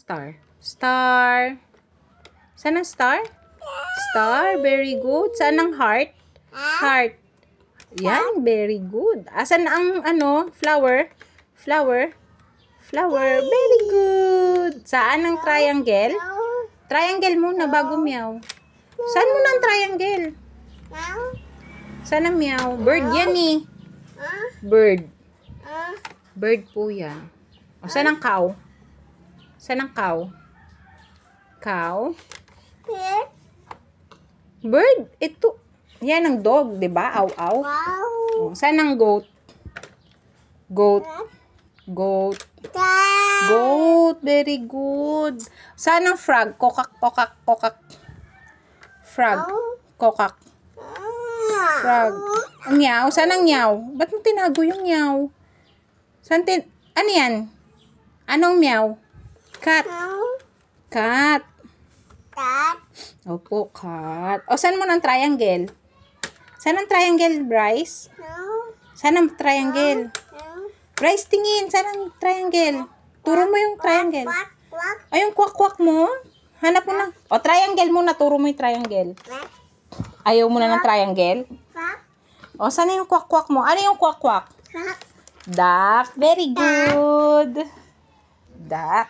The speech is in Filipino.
star? Star. Saan ang star? Star. Very good. Saan ang heart? Heart. Yan. Very good. Asan ang flower? Flower. Flower. Very good. Saan ang triangle? Triangle muna bago meow. Saan muna ang triangle? Saan ang meow? Bird yan eh. Bird. Bird po yan. O, saan ang cow? Saan ang cow? Cow? Bird. Ito. Yan ang dog, di ba? Aw, aw. O, saan ang goat? Goat. Goat. Goat. Very good. Saan ang frog? Kokak, kokak, kokak. Frog. Kokak. Frog. Ang meow. Saan ang meow? Ba't mo tinago yung meow? Saan ano yan? Anong meow? Cat. Cat. Opo, cat. O, saan mo ng triangle? Saan ang triangle, Bryce? Saan ang triangle? Bryce, tingin. Saan ang triangle? Turo mo yung triangle. Ay, yung kwak-kwak mo? Hanap mo na. O, triangle muna. Turo mo yung triangle. Ayaw mo na ng triangle? O, saan yung kwak-kwak mo? Ano yung kwak-kwak? Duck. Very good. Duck.